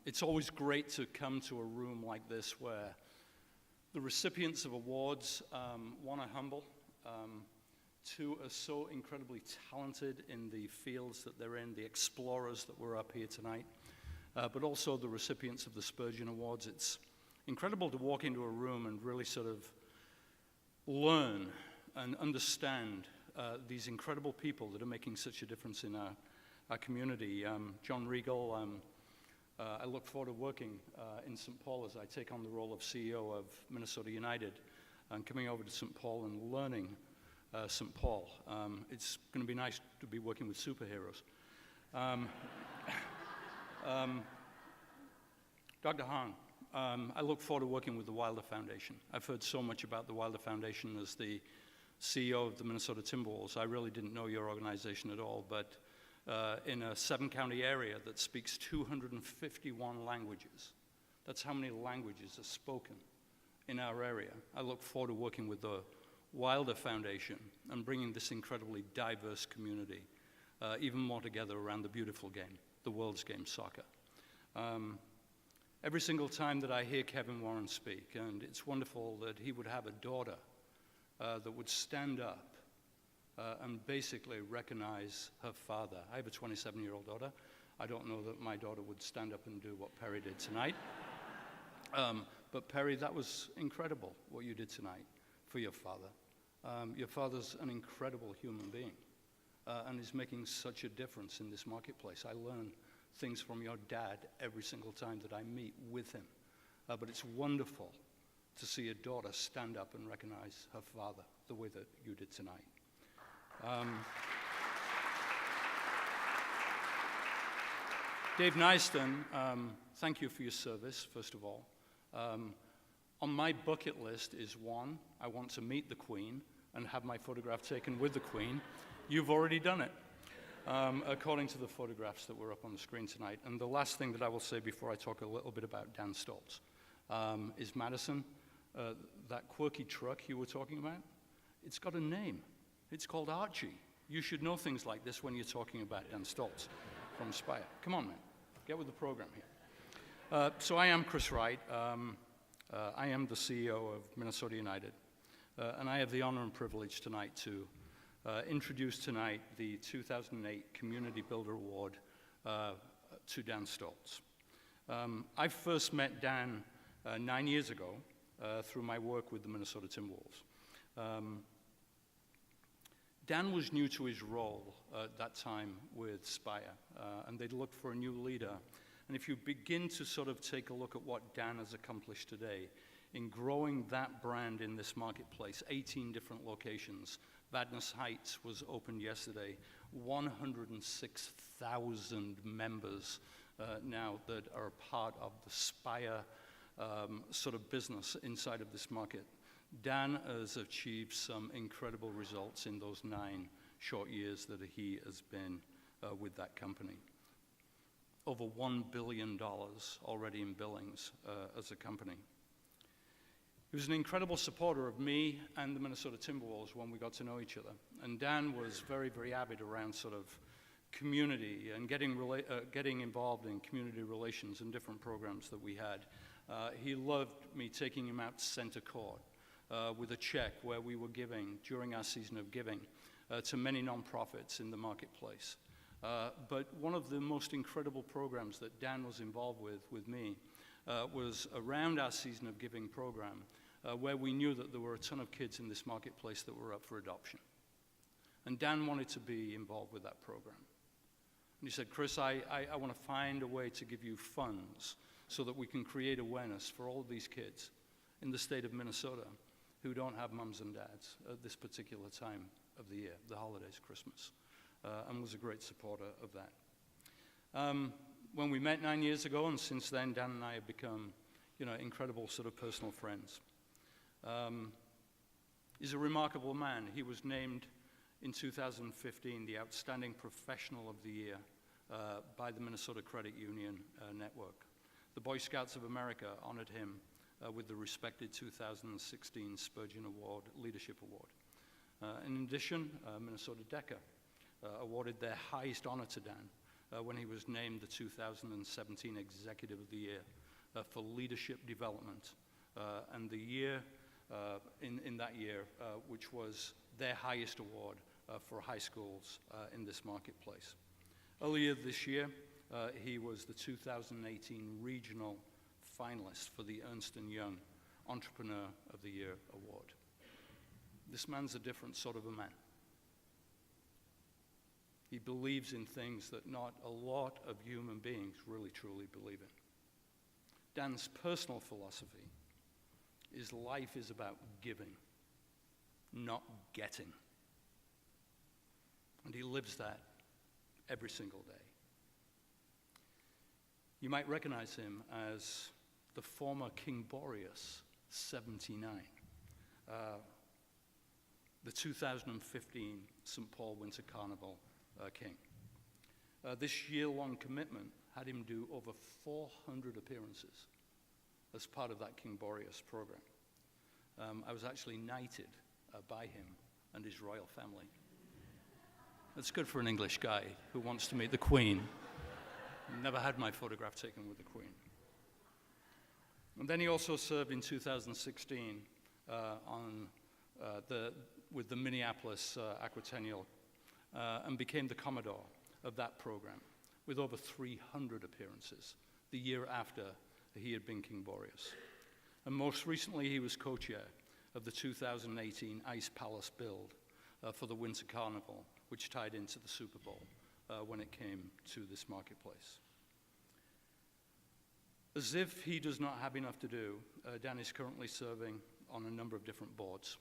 It's always great to come to a room like this where the recipients of awards, one are humble, two are so incredibly talented in the fields that they're in, the explorers that were up here tonight, but also the recipients of the Spurgeon Awards. It's incredible to walk into a room and really sort of learn and understand these incredible people that are making such a difference in our community. John Regal, I look forward to working in St. Paul as I take on the role of CEO of Minnesota United and coming over to St. Paul and learning St. Paul. It's going to be nice to be working with superheroes. Dr. Hahn, I look forward to working with the Wilder Foundation. I've heard so much about the Wilder Foundation as the CEO of the Minnesota Timberwolves. I really didn't know your organization at all, but in a 7-county area that speaks 251 languages, that's how many languages are spoken in our area. I look forward to working with the Wilder Foundation and bringing this incredibly diverse community even more together around the beautiful game, the world's game, soccer. Every single time that I hear Kevin Warren speak, and it's wonderful that he would have a daughter that would stand up and basically recognize her father. I have a 27-year-old daughter. I don't know that my daughter would stand up and do what Perry did tonight. But Perry, that was incredible what you did tonight for your father. Your father's an incredible human being and is making such a difference in this marketplace. I learn things from your dad every single time that I meet with him. But it's wonderful to see a daughter stand up and recognize her father the way that you did tonight. Dave Nyston, thank you for your service, first of all. On my bucket list is one, I want to meet the Queen and have my photograph taken with the Queen. You've already done it, according to the photographs that were up on the screen tonight. And the last thing that I will say before I talk a little bit about Dan Stoltz is Madison, that quirky truck you were talking about, it's got a name. It's called Archie. You should know things like this when you're talking about Dan Stoltz from Spire. Come on, man. Get with the program here. So I am Chris Wright. I am the CEO of Minnesota United. And I have the honor and privilege tonight to introduce tonight the 2008 Community Builder Award to Dan Stoltz. I first met Dan 9 years ago through my work with the Minnesota Timberwolves. Dan was new to his role at that time with Spire, and they'd looked for a new leader. And if you begin to sort of take a look at what Dan has accomplished today in growing that brand in this marketplace, 18 different locations. Vadnais Heights was opened yesterday, 106,000 members now that are part of the Spire sort of business inside of this market. Dan has achieved some incredible results in those 9 short years that he has been with that company. Over $1 billion already in billings as a company. He was an incredible supporter of me and the Minnesota Timberwolves when we got to know each other. And Dan was very, very avid around sort of community and getting involved in community relations and different programs that we had. He loved me taking him out to center court with a check where we were giving, during our season of giving, to many nonprofits in the marketplace. But one of the most incredible programs that Dan was involved with me was around our season of giving program, where we knew that there were a ton of kids in this marketplace that were up for adoption. And Dan wanted to be involved with that program. And he said, Chris, I want to find a way to give you funds so that we can create awareness for all of these kids in the state of Minnesota who don't have mums and dads at this particular time of the year, the holidays, Christmas, and was a great supporter of that. When we met 9 years ago, and since then, Dan and I have become, incredible sort of personal friends. He's a remarkable man. He was named in 2015 the Outstanding Professional of the Year by the Minnesota Credit Union Network. The Boy Scouts of America honored him with the respected 2016 Spurgeon Award, Leadership Award. In addition, Minnesota DECA awarded their highest honor to Dan, when he was named the 2017 Executive of the Year for Leadership Development. And the year, in that year, which was their highest award for high schools in this marketplace. Earlier this year, he was the 2018 Regional Finalist for the Ernst & Young Entrepreneur of the Year Award. This man's a different sort of a man. He believes in things that not a lot of human beings really truly believe in. Dan's personal philosophy is life is about giving, not getting. And he lives that every single day. You might recognize him as the former King Boreas 79, the 2015 St. Paul Winter Carnival King. This year-long commitment had him do over 400 appearances as part of that King Boreas program. I was actually knighted by him and his royal family. That's good for an English guy who wants to meet the Queen. Never had my photograph taken with the Queen. And then he also served in 2016 with the Minneapolis Aquatennial and became the Commodore of that program with over 300 appearances the year after he had been King Boreas. And most recently, he was co-chair of the 2018 Ice Palace build for the Winter Carnival, which tied into the Super Bowl when it came to this marketplace. As if he does not have enough to do, Dan is currently serving on a number of different boards.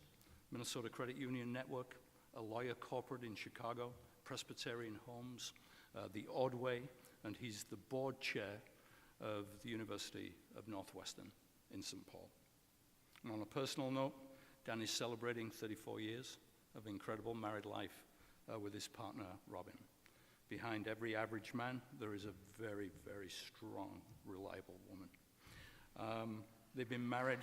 Minnesota Credit Union Network, a lawyer corporate in Chicago, Presbyterian Homes, the Ordway, and he's the board chair of the University of Northwestern in St. Paul. And on a personal note, Dan is celebrating 34 years of incredible married life with his partner, Robin. Behind every average man, there is a very, very strong, reliable woman. They've been married.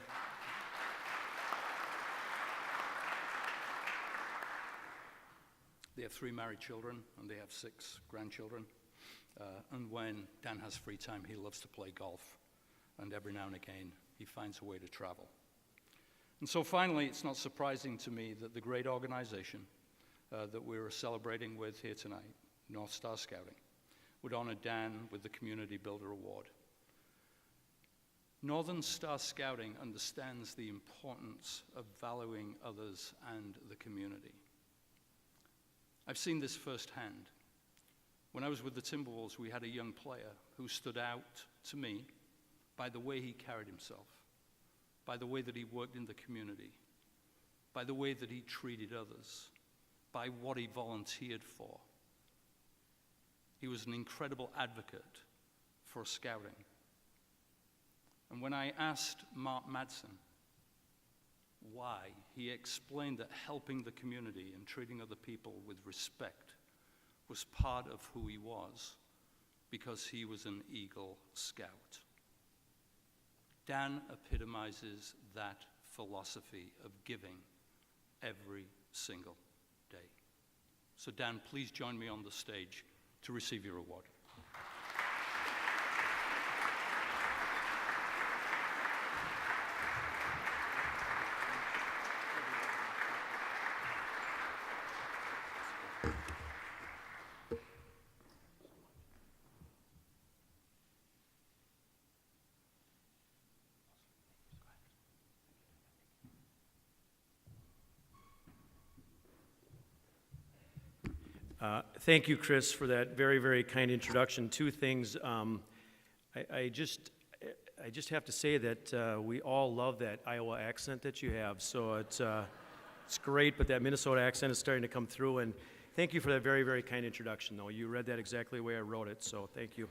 They have 3 married children, and they have 6 grandchildren. And when Dan has free time, he loves to play golf. And every now and again, he finds a way to travel. And so finally, it's not surprising to me that the great organization that we're celebrating with here tonight, North Star Scouting, would honor Dan with the Community Builder Award. Northern Star Scouting understands the importance of valuing others and the community. I've seen this firsthand. When I was with the Timberwolves, we had a young player who stood out to me by the way he carried himself, by the way that he worked in the community, by the way that he treated others, by what he volunteered for. He was an incredible advocate for scouting. And when I asked Mark Madsen why, he explained that helping the community and treating other people with respect was part of who he was because he was an Eagle Scout. Dan epitomizes that philosophy of giving every single day. So Dan, please join me on the stage to receive your award. Thank you, Chris, for that very, very kind introduction. 2 things. I just have to say that we all love that Iowa accent that you have. So it's great, but that Minnesota accent is starting to come through. And thank you for that very, very kind introduction, though. You read that exactly the way I wrote it, so thank you.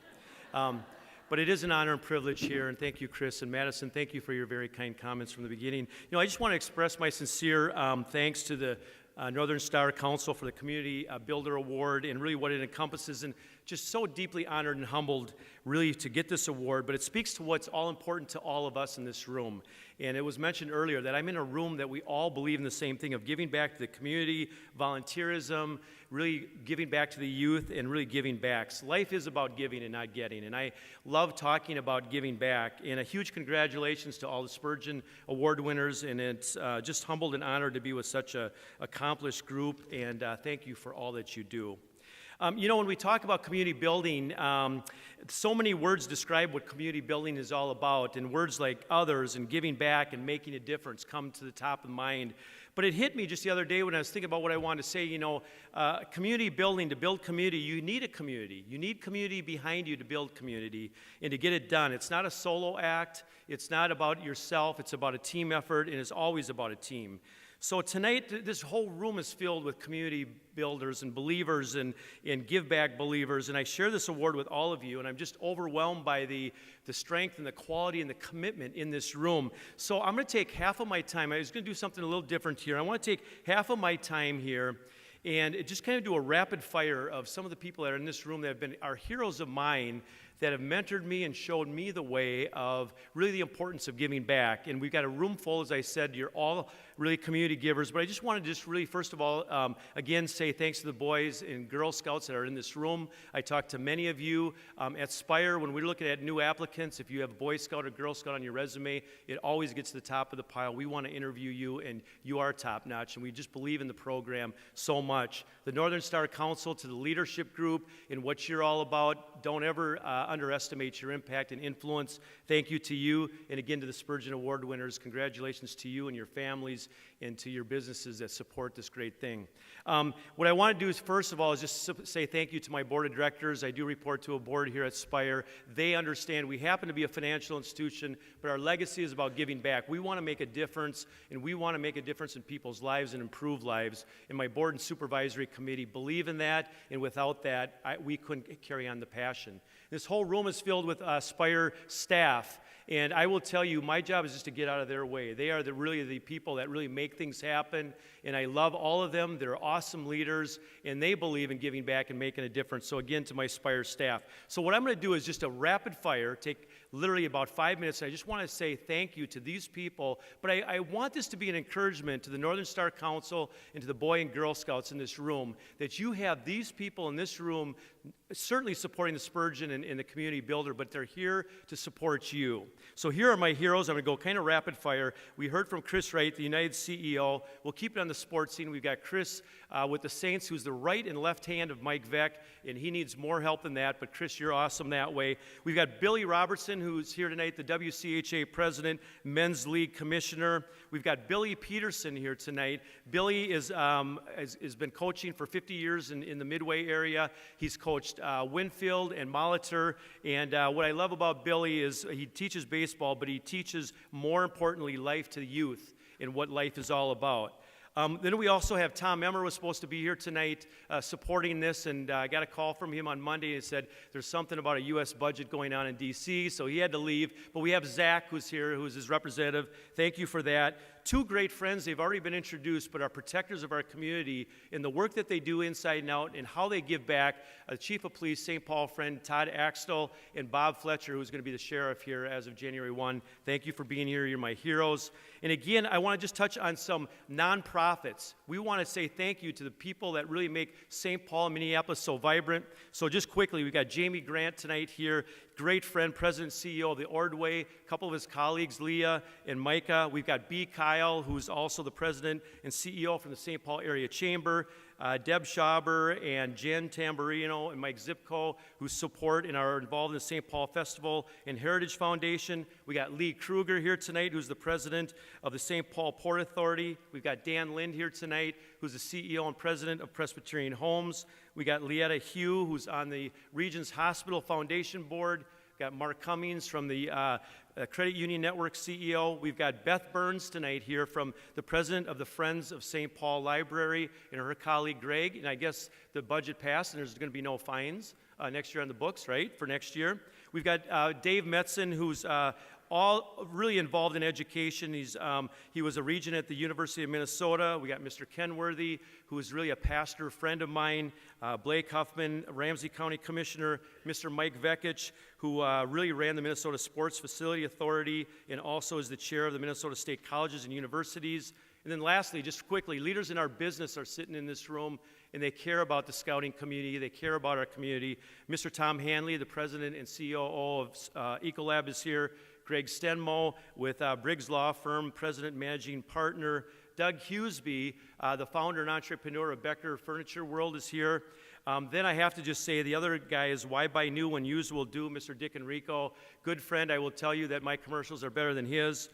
But it is an honor and privilege here, and thank you, Chris and Madison. Thank you for your very kind comments from the beginning. You know, I just want to express my sincere thanks to the Northern Star Council for the Community Builder Award and really what it encompasses. And just so deeply honored and humbled, really, to get this award, but it speaks to what's all important to all of us in this room. And it was mentioned earlier that I'm in a room that we all believe in the same thing of giving back to the community, volunteerism, really giving back to the youth, and really giving back. So life is about giving and not getting, and I love talking about giving back. And a huge congratulations to all the Spurgeon Award winners, and it's just humbled and honored to be with such a accomplished group, and thank you for all that you do. When we talk about community building, so many words describe what community building is all about, and words like others and giving back and making a difference come to the top of mind. But it hit me just the other day when I was thinking about what I wanted to say. Community building, to build community, you need a community. You need community behind you to build community and to get it done. It's not a solo act. It's not about yourself. It's about a team effort, and it's always about a team. So tonight, this whole room is filled with community builders and believers and give-back believers, and I share this award with all of you, and I'm just overwhelmed by the strength and the quality and the commitment in this room. So I'm going to take half of my time. I was going to do something a little different here. I want to take half of my time here and just kind of do a rapid fire of some of the people that are in this room that have been our heroes of mine, that have mentored me and showed me the way of really the importance of giving back. And we've got a room full, as I said, you're all really community givers, but I just wanted to just really, first of all, again, say thanks to the boys and Girl Scouts that are in this room. I talked to many of you at Spire. When we're looking at new applicants, if you have a Boy Scout or Girl Scout on your resume, it always gets to the top of the pile. We want to interview you, and you are top notch, and we just believe in the program so much. The Northern Star Council, to the leadership group and what you're all about, don't ever underestimate your impact and influence. Thank you to you, and again to the Spurgeon Award winners. Congratulations to you and your families and to your businesses that support this great thing. What I want to do is, first of all, is just say thank you to my board of directors. I do report to a board here at Spire. They understand we happen to be a financial institution, but our legacy is about giving back. We want to make a difference, and we want to make a difference in people's lives and improve lives. And my board and supervisory committee believe in that, and without that, we couldn't carry on the passion. This whole room is filled with Spire staff, and I will tell you, my job is just to get out of their way. They are really the people that really make things happen, and I love all of them. They're awesome leaders, and they believe in giving back and making a difference. So again, to my Spire staff. So what I'm going to do is just a rapid fire, take literally about 5 minutes. I just want to say thank you to these people, but I want this to be an encouragement to the Northern Star Council and to the Boy and Girl Scouts in this room, that you have these people in this room certainly supporting the Spurgeon and the community builder, but they're here to support you. So here are my heroes. I'm going to go kind of rapid fire. We heard from Chris Wright, the United CEO. We'll keep it on the sports scene. We've got Chris with the Saints, who's the right and left hand of Mike Veck, and he needs more help than that, but Chris, you're awesome that way. We've got Billy Robertson, who's here tonight, the WCHA president, men's league commissioner. We've got Billy Peterson here tonight. Billy has been coaching for 50 years in the Midway area. He's coached Winfield and Molitor, and what I love about Billy is he teaches baseball, but he teaches, more importantly, life to the youth and what life is all about. Then we also have Tom Emmer was supposed to be here tonight supporting this, and I got a call from him on Monday and said there's something about a U.S. budget going on in D.C., so he had to leave. But we have Zach, who's here, who's his representative. Thank you for that. Two great friends, they've already been introduced, but are protectors of our community in the work that they do inside and out and how they give back. Chief of Police, St. Paul friend Todd Axtell, and Bob Fletcher, who's going to be the sheriff here as of January 1. Thank you for being here. You're my heroes. And again, I want to just touch on some nonprofits. We want to say thank you to the people that really make St. Paul and Minneapolis so vibrant. So just quickly, we've got Jamie Grant tonight here, great friend, president and CEO of the Ordway, a couple of his colleagues, Leah and Micah. We've got B. Kyle, who's also the president and CEO from the St. Paul Area Chamber, Deb Schauber and Jen Tamburino and Mike Zipko, who support and are involved in the St. Paul Festival and Heritage Foundation. We got Lee Kruger here tonight, who's the president of the St. Paul Port Authority. We've got Dan Lind here tonight, who's the CEO and president of Presbyterian Homes. We got Leetta Hugh, who's on the Regions Hospital Foundation Board. Got Mark Cummings from the Credit Union Network CEO. We've got Beth Burns tonight here from the president of the Friends of St. Paul Library and her colleague Greg. And I guess the budget passed and there's going to be no fines next year on the books, right, for next year. We've got Dave Metzen, who's all really involved in education. He was a regent at the University of Minnesota. We got Mr. Kenworthy, who is really a pastor friend of mine, Blake Huffman, Ramsey County Commissioner, Mr. Mike Vekich, who really ran the Minnesota Sports Facility Authority and also is the chair of the Minnesota State Colleges and Universities. And then lastly, just quickly, leaders in our business are sitting in this room, and they care about the scouting community. They care about our community. Mr. Tom Hanley, the president and COO of Ecolab, is here. Greg Stenmo with Briggs Law Firm, president and managing partner. Doug Hughesby, the founder and entrepreneur of Becker Furniture World, is here. Then I have to just say the other guy is Why Buy New When Used Will Do, Mr. Dick Enrico. Good friend. I will tell you that my commercials are better than his.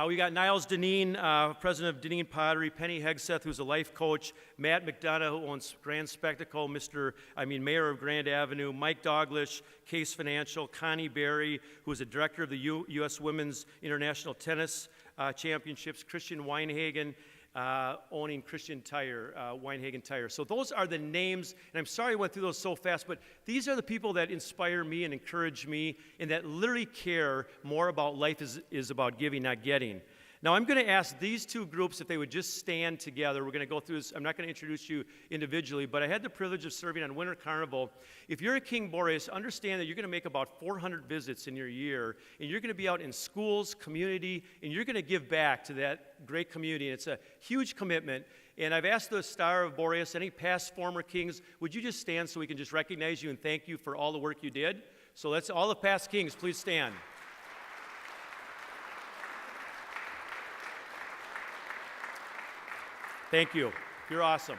We got Niles Deneen, president of Deneen Pottery, Penny Hegseth, who's a life coach, Matt McDonough, who owns Grand Spectacle, mayor of Grand Avenue, Mike Douglas, Case Financial, Connie Berry, who is a director of the U.S. Women's International Tennis Championships, Christian Weinhagen, owning Christian Tire, Weinhagen Tire. So those are the names, and I'm sorry I went through those so fast, but these are the people that inspire me and encourage me and that literally care more about life is about giving, not getting. Now I'm going to ask these two groups if they would just stand together. We're going to go through this. I'm not going to introduce you individually, but I had the privilege of serving on Winter Carnival. If you're a King Boreas, understand that you're going to make about 400 visits in your year, and you're going to be out in schools, community, and you're going to give back to that great community. And it's a huge commitment. And I've asked the Star of Boreas, any past former kings, would you just stand so we can just recognize you and thank you for all the work you did? So let's, all the past kings, please stand. Thank you. You're awesome.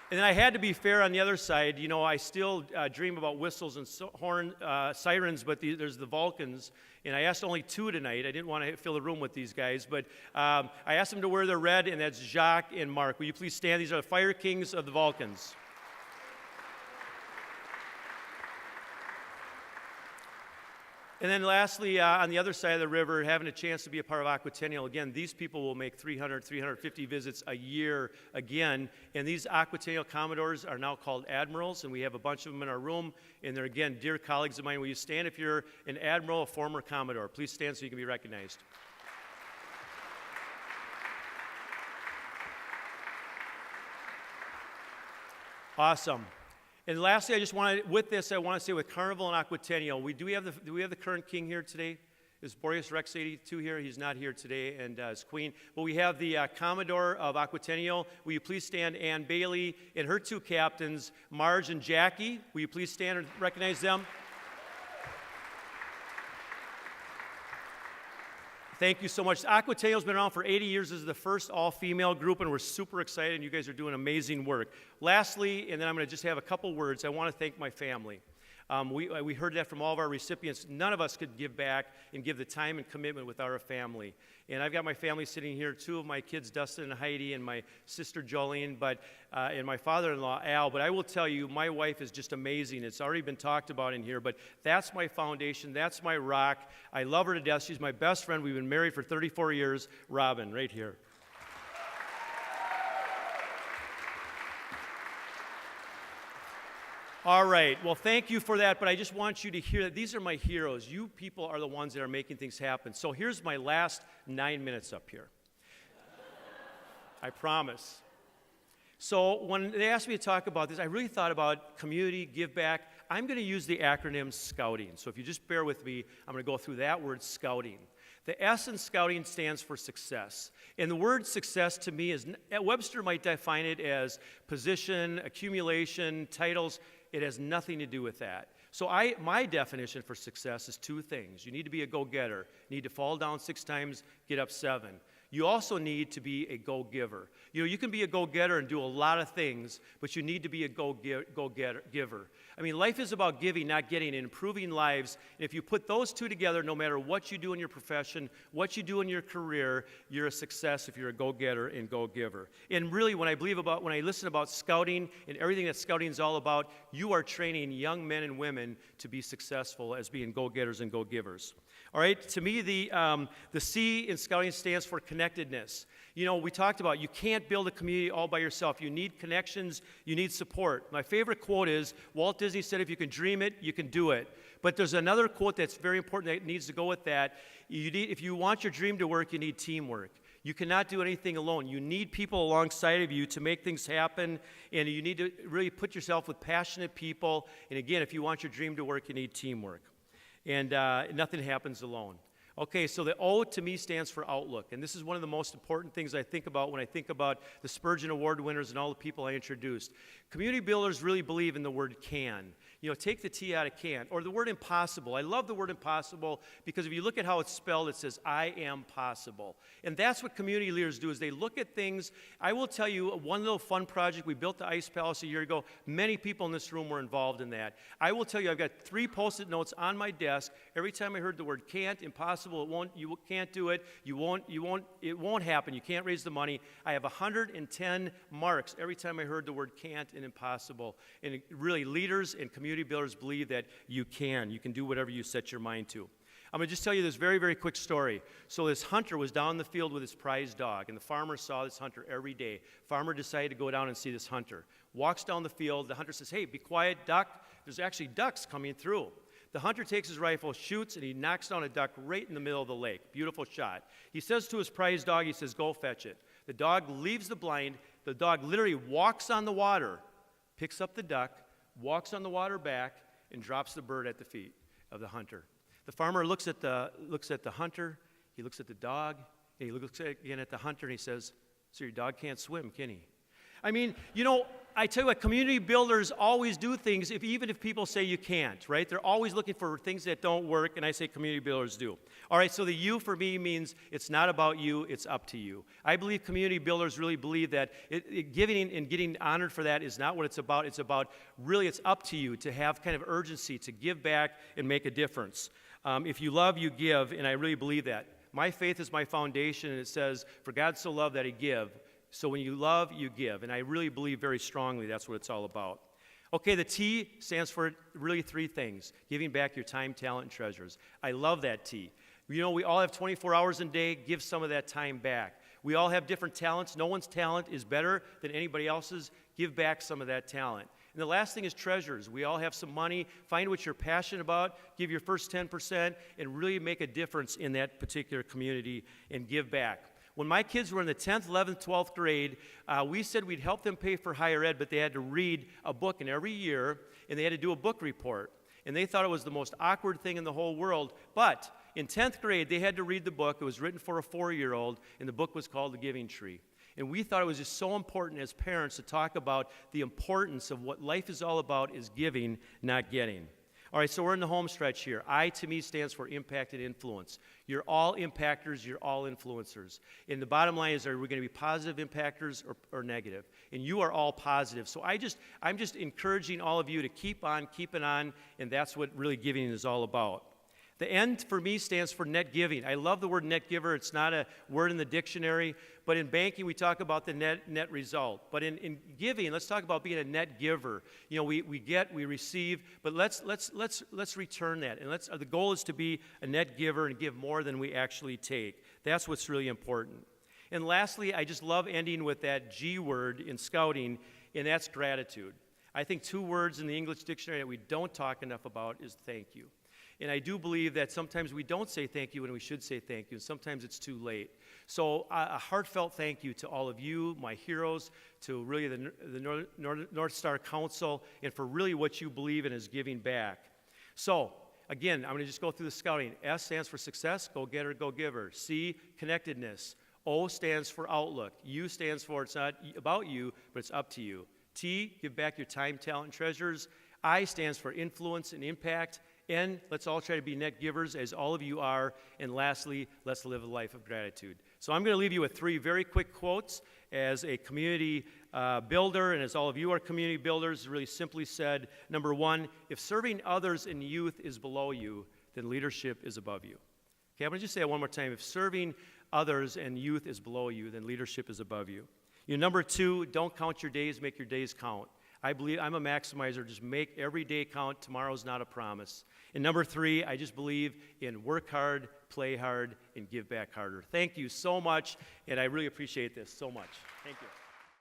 And then I had to be fair on the other side. You know, I still dream about whistles and sirens, but there's the Vulcans. And I asked only two tonight. I didn't want to fill the room with these guys, but I asked them to wear their red, and that's Jacques and Mark. Will you please stand? These are the Fire Kings of the Vulcans. And then lastly, on the other side of the river, having a chance to be a part of Aquatennial. Again, these people will make 300, 350 visits a year again. And these Aquatennial Commodores are now called Admirals, and we have a bunch of them in our room. And they're, again, dear colleagues of mine. Will you stand if you're an Admiral, a former Commodore? Please stand so you can be recognized. Awesome. And lastly, I just want to, with this, I want to say with Carnival and Aquatennial, do we have the current king here today? Is Boreas Rex 82 here? He's not here today, and his queen. But we have the Commodore of Aquatennial. Will you please stand? Ann Bailey and her two captains, Marge and Jackie. Will you please stand and recognize them? Thank you so much. Aquatennial's been around for 80 years. This is the first all-female group, and we're super excited, and you guys are doing amazing work. Lastly, and then I'm going to just have a couple words, I want to thank my family. We heard that from all of our recipients. None of us could give back and give the time and commitment without our family. And I've got my family sitting here, two of my kids, Dustin and Heidi, and my sister Jolene, and my father-in-law, Al. But I will tell you, my wife is just amazing. It's already been talked about in here, but that's my foundation. That's my rock. I love her to death. She's my best friend. We've been married for 34 years. Robin, right here. All right, well, thank you for that, but I just want you to hear that these are my heroes. You people are the ones that are making things happen. So here's my last 9 minutes up here. I promise. So when they asked me to talk about this, I really thought about community, give back. I'm going to use the acronym SCOUTING. So if you just bear with me, I'm going to go through that word, SCOUTING. The S in SCOUTING stands for success. And the word success to me is, Webster might define it as position, accumulation, titles. It has nothing to do with that. So my definition for success is two things. You need to be a go-getter. You need to fall down 6 times, get up 7. You also need to be a go-giver. You know, you can be a go-getter and do a lot of things, but you need to be a go-giver. I mean, life is about giving, not getting, and improving lives. And if you put those two together, no matter what you do in your profession, what you do in your career, you're a success if you're a go-getter and go-giver. And really, when I listen about scouting and everything that scouting is all about, you are training young men and women to be successful as being go-getters and go-givers. All right, to me, the C in scouting stands for connect. connectedness. You know, we talked about you can't build a community all by yourself. You need connections, you need support. My favorite quote is, Walt Disney said, if you can dream it, you can do it. But there's another quote that's very important that needs to go with that. If you want your dream to work, you need teamwork. You cannot do anything alone. You need people alongside of you to make things happen, and you need to really put yourself with passionate people. And again, if you want your dream to work, you need teamwork. And nothing happens alone. Okay, so the O to me stands for outlook, and this is one of the most important things I think about when I think about the Spurgeon Award winners and all the people I introduced. Community builders really believe in the word can. You know, take the T out of can, or the word impossible. I love the word impossible because if you look at how it's spelled, it says, I am possible. And that's what community leaders do, is they look at things. I will tell you one little fun project. We built the Ice Palace a year ago. Many people in this room were involved in that. I will tell you, I've got 3 Post-it notes on my desk. Every time I heard the word can't, impossible, you can't do it, it won't happen, you can't raise the money. I have 110 marks every time I heard the word can't and impossible. And really, leaders and community builders believe that you can do whatever you set your mind to. I'm going to just tell you this very, very quick story. So this hunter was down in the field with his prized dog, and the farmer saw this hunter every day. Farmer decided to go down and see this hunter. Walks down the field, the hunter says, hey, be quiet, duck. There's actually ducks coming through. The hunter takes his rifle, shoots, and he knocks down a duck right in the middle of the lake. Beautiful shot. He says to his prized dog, he says, go fetch it. The dog leaves the blind. The dog literally walks on the water, picks up the duck, walks on the water back, and drops the bird at the feet of the hunter. The farmer looks at the hunter, he looks at the dog, and he looks again at the hunter, and he says, so your dog can't swim, can he? I mean, you know, I tell you what, community builders always do things even if people say you can't, right? They're always looking for things that don't work, and I say community builders do. All right, so the you for me means it's not about you, it's up to you. I believe community builders really believe that giving and getting honored for that is not what it's about. It's about really it's up to you to have kind of urgency, to give back and make a difference. If you love, you give, and I really believe that. My faith is my foundation, and it says, for God so loved that he gave. So when you love, you give. And I really believe very strongly that's what it's all about. Okay, the T stands for really 3 things. Giving back your time, talent, and treasures. I love that T. You know, we all have 24 hours in a day. Give some of that time back. We all have different talents. No one's talent is better than anybody else's. Give back some of that talent. And the last thing is treasures. We all have some money. Find what you're passionate about. Give your first 10% and really make a difference in that particular community and give back. When my kids were in the 10th, 11th, 12th grade, we said we'd help them pay for higher ed, but they had to read a book in every year, and they had to do a book report. And they thought it was the most awkward thing in the whole world. But in 10th grade, they had to read the book. It was written for a 4-year-old, and the book was called The Giving Tree. And we thought it was just so important as parents to talk about the importance of what life is all about is giving, not getting. All right, so we're in the home stretch here. I, to me, stands for impact and influence. You're all impactors, you're all influencers. And the bottom line is, are we going to be positive impactors or negative? And you are all positive. So I'm just encouraging all of you to keep on keeping on, and that's what really giving is all about. The N for me stands for net giving. I love the word net giver. It's not a word in the dictionary, but in banking we talk about the net result. But in giving, let's talk about being a net giver. You know, we get, we receive, but let's return that. And the goal is to be a net giver and give more than we actually take. That's what's really important. And lastly, I just love ending with that G word in scouting, and that's gratitude. I think 2 words in the English dictionary that we don't talk enough about is thank you. And I do believe that sometimes we don't say thank you when we should say thank you, and sometimes it's too late. So a heartfelt thank you to all of you, my heroes, to really the North Star Council, and for really what you believe in is giving back. So, again, I'm going to just go through the scouting. S stands for success, go getter, go giver. C, connectedness. O stands for outlook. U stands for it's not about you, but it's up to you. T, give back your time, talent, and treasures. I stands for influence and impact. N, let's all try to be net givers as all of you are. And lastly, let's live a life of gratitude. So I'm going to leave you with 3 very quick quotes as a community builder, and as all of you are community builders, really simply said, number 1, if serving others in youth is below you, then leadership is above you. Okay, I'm going to just say it one more time. If serving others and youth is below you, then leadership is above you. Number 2, don't count your days, make your days count. I believe I'm a maximizer. Just make every day count. Tomorrow's not a promise. And number 3, I just believe in work hard, play hard, and give back harder. Thank you so much, and I really appreciate this so much. Thank you.